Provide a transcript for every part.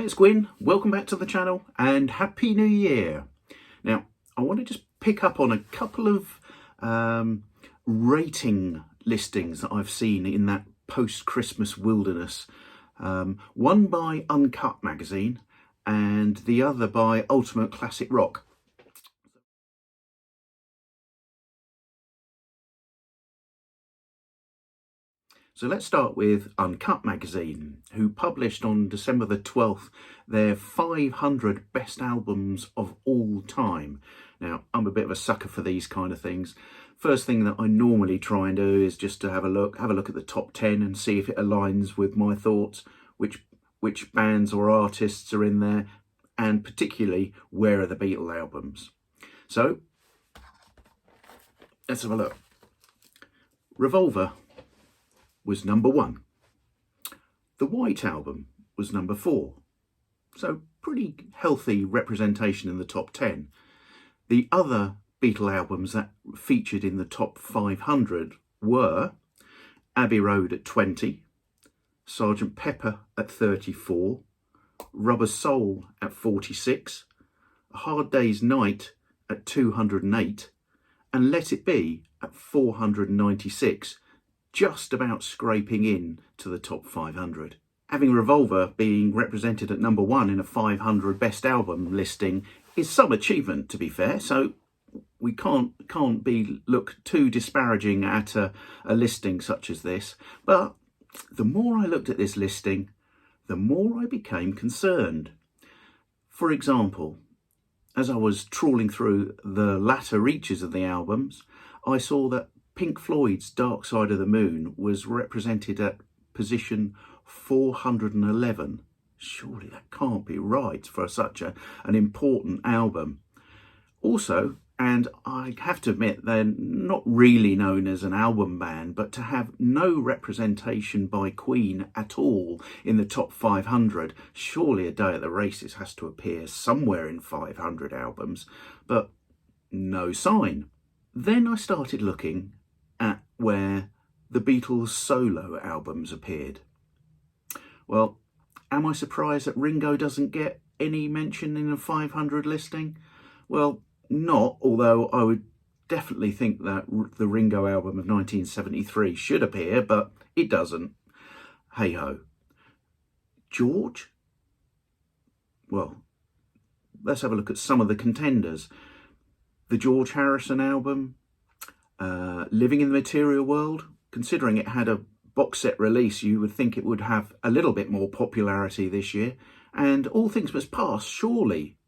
it's Gwyn. Welcome back to the channel and Happy New Year. Now, I want to just pick up on a couple of rating listings that I've seen in that post-Christmas wilderness. One by Uncut magazine and the other by Ultimate Classic Rock. So let's start with Uncut magazine, who published on December the 12th their 500 best albums of all time. Now, I'm a bit of a sucker for these kind of things. First thing that I normally try and do is just to have a look at the top 10 and see if it aligns with my thoughts, which bands or artists are in there, and particularly where are the Beatles albums. So let's have a look. Revolver was number 1. The White Album was number 4. So pretty healthy representation in the top 10. The other Beatle albums that featured in the top 500 were Abbey Road at 20, Sgt. Pepper at 34, Rubber Soul at 46, A Hard Day's Night at 208, and Let It Be at 496. Just about scraping in to the top 500. Having Revolver being represented at number 1 in a 500 best album listing is some achievement, to be fair, so we can't look too disparaging at a listing such as this. But the more I looked at this listing, the more I became concerned. For example, as I was trawling through the latter reaches of the albums, I saw that Pink Floyd's Dark Side of the Moon was represented at position 411. Surely that can't be right for such an important album. Also, and I have to admit, they're not really known as an album band, but to have no representation by Queen at all in the top 500, surely A Day at the Races has to appear somewhere in 500 albums, but no sign. Then I started looking at where the Beatles solo albums appeared. Well, am I surprised that Ringo doesn't get any mention in a 500 listing? Well, not, although I would definitely think that the Ringo album of 1973 should appear, but it doesn't. Hey ho. George? Well, let's have a look at some of the contenders. The George Harrison album, Living in the Material World, considering it had a box set release, you would think it would have a little bit more popularity this year. And All Things Must Pass, surely,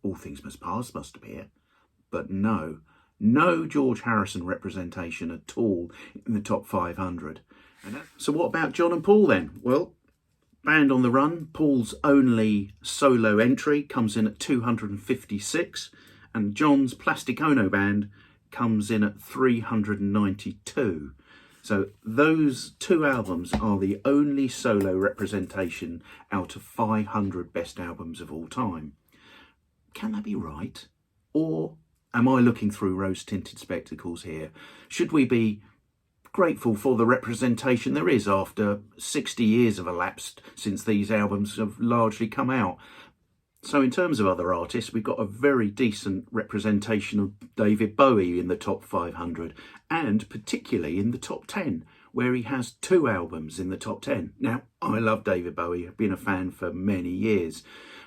All Things Must Pass must appear. But no George Harrison representation at all in the top 500. So what about John and Paul then? Well, Band on the Run, Paul's only solo entry, comes in at 256, and John's Plastic Ono Band comes in at 392. So those two albums are the only solo representation out of 500 best albums of all time. Can that be right? Or am I looking through rose-tinted spectacles here? Should we be grateful for the representation there is after 60 years have elapsed since these albums have largely come out? So in terms of other artists, we've got a very decent representation of David Bowie in the top 500, and particularly in the top 10, where he has 2 albums in the top 10. Now, I love David Bowie, I've been a fan for many years,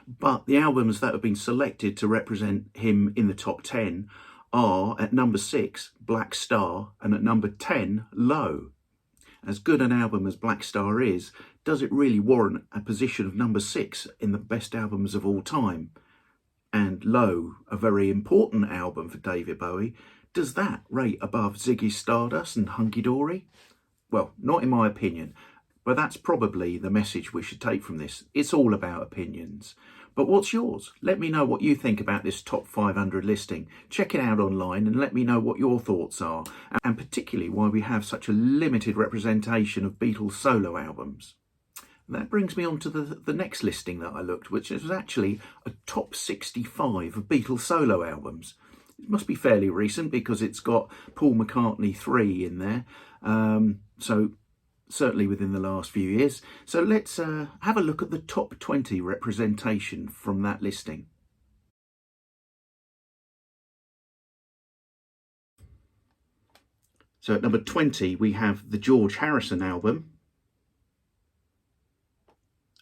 but the albums that have been selected to represent him in the top 10 are at number 6, Black Star, and at number 10, Low. As good an album as Black Star is, does it really warrant a position of number 6 in the best albums of all time? And Low, a very important album for David Bowie, does that rate above Ziggy Stardust and Hunky Dory? Well, not in my opinion, but that's probably the message we should take from this. It's all about opinions. But what's yours? Let me know what you think about this top 500 listing. Check it out online and let me know what your thoughts are, and particularly why we have such a limited representation of Beatles solo albums. That brings me on to the next listing that I looked, which was actually a top 65 of Beatles solo albums. It must be fairly recent because it's got Paul McCartney 3 in there. So certainly within the last few years. So let's have a look at the top 20 representation from that listing. So at number 20, we have the George Harrison album.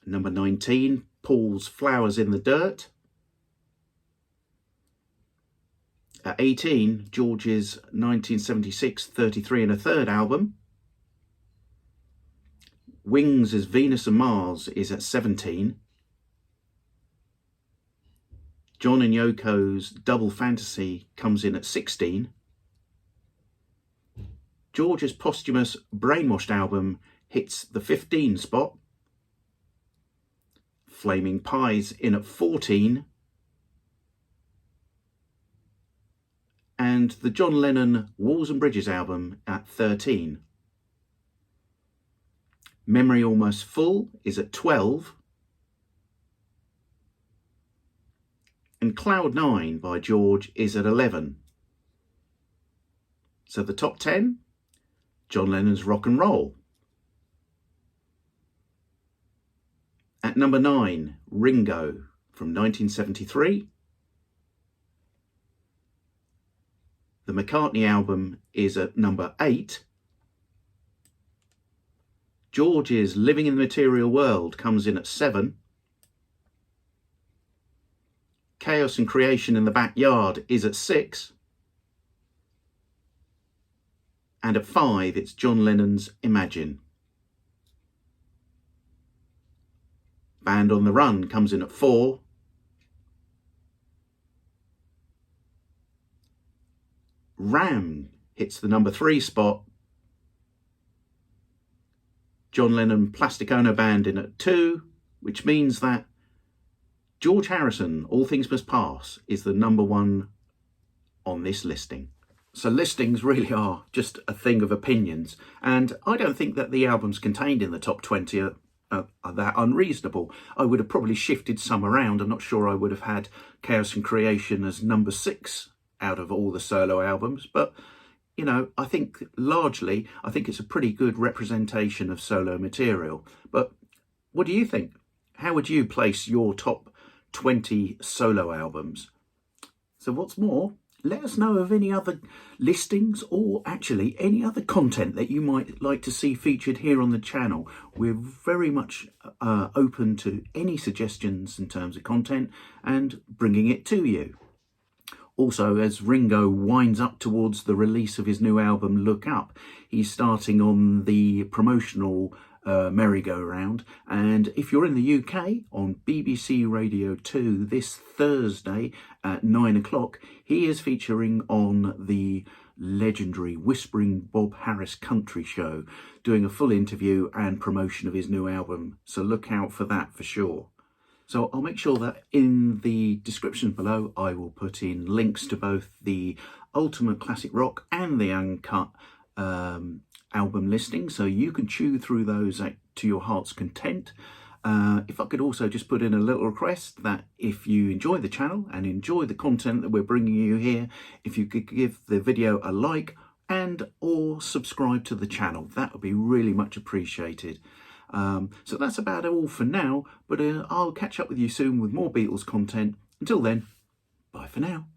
Number 19, Paul's Flowers in the Dirt. At 18, George's 1976 33 1/3 album. Wings' Venus and Mars is at 17. John and Yoko's Double Fantasy comes in at 16. George's posthumous Brainwashed album hits the 15 spot. Flaming Pies in at 14. And the John Lennon Walls and Bridges album at 13. Memory Almost Full is at 12. And Cloud 9 by George is at 11. So the top 10, John Lennon's Rock and Roll. At number 9, Ringo from 1973. The McCartney album is at number 8. George's Living in the Material World comes in at 7. Chaos and Creation in the Backyard is at 6. And at 5, it's John Lennon's Imagine. Band on the Run comes in at 4. Ram hits the number 3 spot. John Lennon Plastic Ono Band in at 2, which means that George Harrison, All Things Must Pass, is the number 1 on this listing. So listings really are just a thing of opinions, and I don't think that the albums contained in the top 20 are that unreasonable. I would have probably shifted some around. I'm not sure I would have had Chaos and Creation as number 6 out of all the solo albums, but you know, I think largely, I think it's a pretty good representation of solo material. But what do you think? How would you place your top 20 solo albums? So what's more, let us know of any other listings or actually any other content that you might like to see featured here on the channel. We're very much open to any suggestions in terms of content and bringing it to you. Also, as Ringo winds up towards the release of his new album, Look Up, he's starting on the promotional merry-go-round. And if you're in the UK, on BBC Radio 2 this Thursday at 9 o'clock, he is featuring on the legendary Whispering Bob Harris Country Show, doing a full interview and promotion of his new album. So look out for that for sure. So I'll make sure that in the description below, I will put in links to both the Ultimate Classic Rock and the Uncut album listing, so you can chew through those to your heart's content. If I could also just put in a little request that if you enjoy the channel and enjoy the content that we're bringing you here, if you could give the video a like and or subscribe to the channel, that would be really much appreciated. So that's about all for now, but I'll catch up with you soon with more Beatles content. Until then, bye for now.